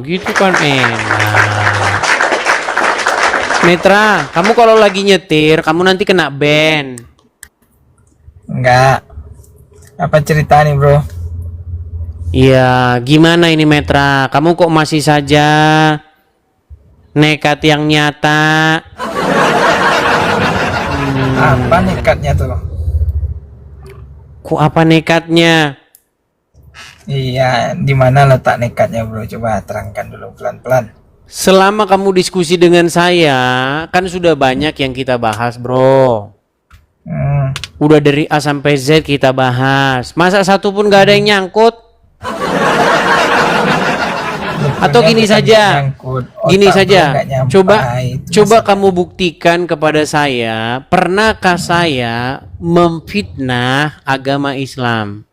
gitu kan enak. Metra, kamu kalau lagi nyetir, kamu nanti kena ban. Enggak. Apa cerita nih, bro? Iya, gimana ini Metra? Kamu kok masih saja nekat yang nyata? Apa nekatnya tuh? Kok apa nekatnya? Iya, di mana letak nekatnya, bro? Coba terangkan dulu pelan-pelan. Selama kamu diskusi dengan saya, kan sudah banyak yang kita bahas, bro. Udah dari A sampai Z kita bahas. Masa satu pun gak ada yang nyangkut? Atau gini saja, coba kamu buktikan kepada saya, pernahkah saya memfitnah agama Islam?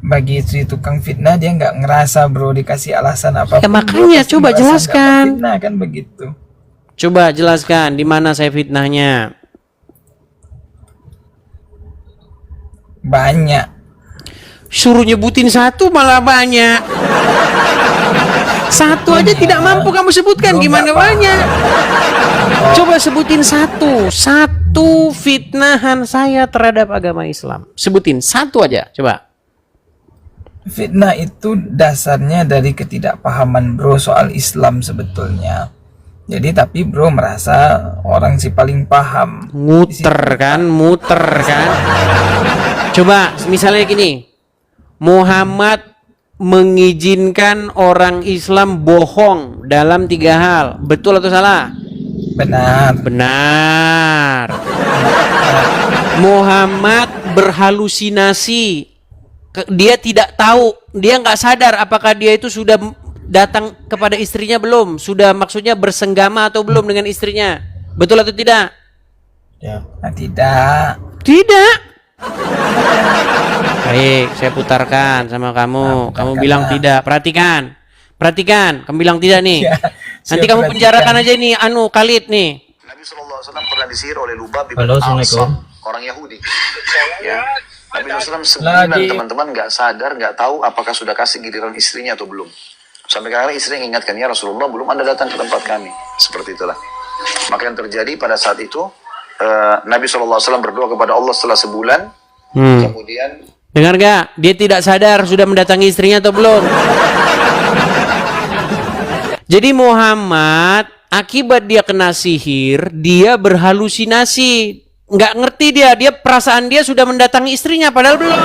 Bagi istri tukang fitnah, dia nggak ngerasa, bro, dikasih alasan apa. Ya makanya coba jelaskan. Fitnah kan begitu. Coba jelaskan di mana saya fitnahnya. Banyak. Suruh nyebutin satu malah banyak. Satu aja tidak mampu kamu sebutkan, gimana banyak? Coba sebutin satu fitnahan saya terhadap agama Islam. Sebutin satu aja, coba. Fitnah itu dasarnya dari ketidakpahaman, bro, soal Islam sebetulnya. Jadi tapi bro merasa orang si paling paham. Muter kan. Coba misalnya gini, Muhammad mengizinkan orang Islam bohong dalam 3 hal. Betul atau salah? Benar. Muhammad berhalusinasi. Dia tidak tahu, dia nggak sadar apakah dia itu sudah datang kepada istrinya belum, sudah maksudnya bersenggama atau belum dengan istrinya. Betul atau tidak? Ya. Tidak. Baik, saya putarkan sama kamu. Kamu bilang tidak. Perhatikan. Kamu bilang tidak nih. Ya, nanti kamu penjarakan aja nih, Khalid nih. Nabi SAW pernah disihir oleh Lubab bin Al-Asam, orang Yahudi. Ya. Nabi SAW sebulan teman-teman nggak sadar, nggak tahu apakah sudah kasih giliran istrinya atau belum. Sampai kadang istri mengingatkan, ya Rasulullah, belum Anda datang ke tempat kami. Seperti itulah. Maka yang terjadi pada saat itu, Nabi SAW berdoa kepada Allah setelah sebulan. Kemudian dengar gak? Dia tidak sadar sudah mendatangi istrinya atau belum. Jadi Muhammad, akibat dia kena sihir, dia berhalusinasi. Nggak ngerti dia perasaan dia sudah mendatangi istrinya padahal belum.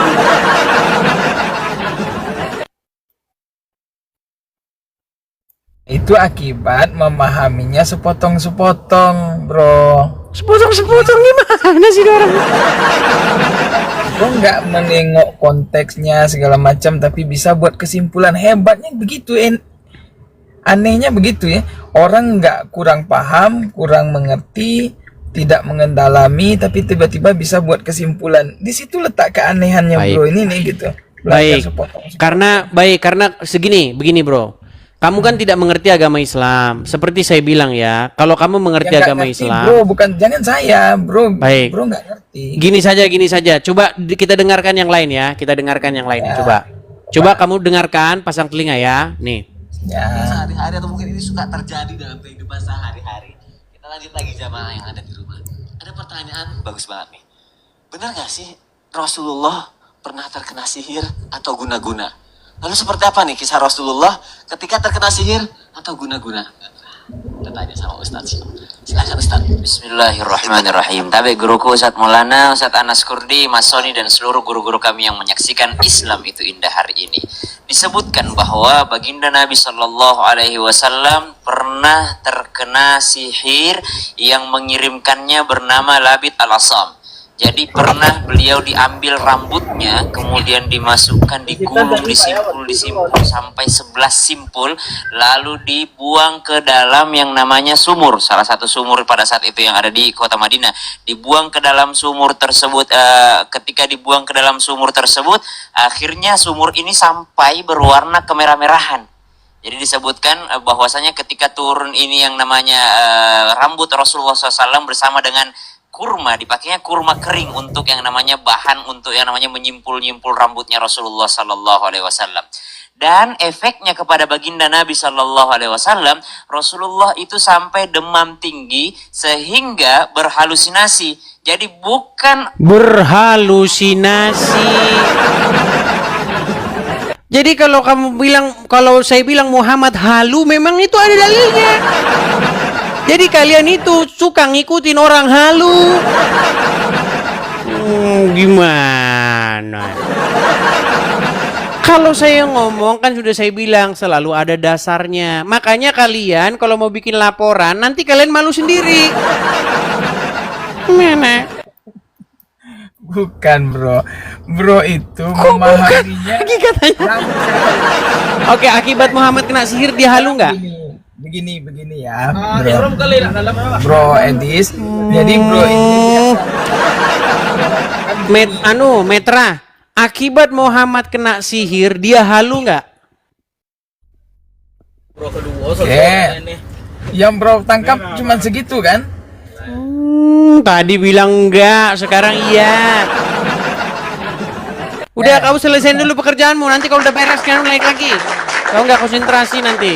Itu akibat memahaminya sepotong-sepotong, bro. Sepotong-sepotong gimana sih orang? Bro nggak menengok konteksnya segala macam, tapi bisa buat kesimpulan. Hebatnya begitu, anehnya begitu ya. Orang nggak kurang paham, kurang mengerti, tidak mengendalami, tapi tiba-tiba bisa buat kesimpulan. Di situ letak keanehannya, bro. Ini nih gitu. Sepotong. Karena begini bro. Kamu kan tidak mengerti agama Islam. Seperti saya bilang ya, kalau kamu mengerti agama Islam, bro, bukan jangan saya, bro. Baik. Bro nggak ngerti. Gini saja. Coba kita dengarkan yang lain ya. Coba kamu dengarkan, pasang telinga ya. Nih. Ya. Sehari-hari atau mungkin ini suka terjadi dalam kehidupan sehari-hari. Kita lanjut lagi jamaah yang ada di rumah. Ada pertanyaan bagus banget nih. Benar nggak sih Rasulullah pernah terkena sihir atau guna-guna? Lalu seperti apa nih kisah Rasulullah ketika terkena sihir atau guna-guna? Kita tanya sama Ustadz. Silakan Ustadz. Bismillahirrahmanirrahim. Tabe guruku Ustadz Maulana, Ustadz Anas Kurdi, Mas Soni dan seluruh guru-guru kami yang menyaksikan Islam itu indah hari ini. Disebutkan bahwa baginda Nabi Shallallahu Alaihi Wasallam pernah terkena sihir yang mengirimkannya bernama Labid al-Asam. Jadi pernah beliau diambil rambutnya, kemudian dimasukkan, digulung, disimpul sampai 11 simpul, lalu dibuang ke dalam yang namanya sumur, salah satu sumur pada saat itu yang ada di kota Madinah. Dibuang ke dalam sumur tersebut. Ketika dibuang ke dalam sumur tersebut, akhirnya sumur ini sampai berwarna kemerah-merahan. Jadi disebutkan bahwasanya ketika turun ini yang namanya rambut Rasulullah SAW bersama dengan kurma, dipakainya kurma kering untuk yang namanya bahan untuk yang namanya menyimpul-nyimpul rambutnya Rasulullah Sallallahu Alaihi Wasallam. Dan efeknya kepada baginda Nabi Shallallahu Alaihi Wasallam, Rasulullah itu sampai demam tinggi sehingga berhalusinasi. Jadi bukan Berhalusinasi. Jadi kalau saya bilang Muhammad halu, memang itu ada dalilnya. Jadi kalian itu suka ngikutin orang halu. Gimana? Kalau saya ngomong kan sudah saya bilang selalu ada dasarnya. Makanya kalian kalau mau bikin laporan nanti kalian malu sendiri. Mana? Bukan bro, bro itu memahaminya. Lagi katanya. Oke, akibat Muhammad kena sihir dia halu nggak? Begini ya, bro Edis. Jadi bro ini Metra. Akibat Muhammad kena sihir dia halu nggak? yang bro tangkap cuma segitu kan? Tadi bilang enggak, sekarang iya. Udah, kamu selesaiin dulu pekerjaanmu. Nanti kalau udah beres, kamu naik lagi. Kau nggak konsentrasi nanti.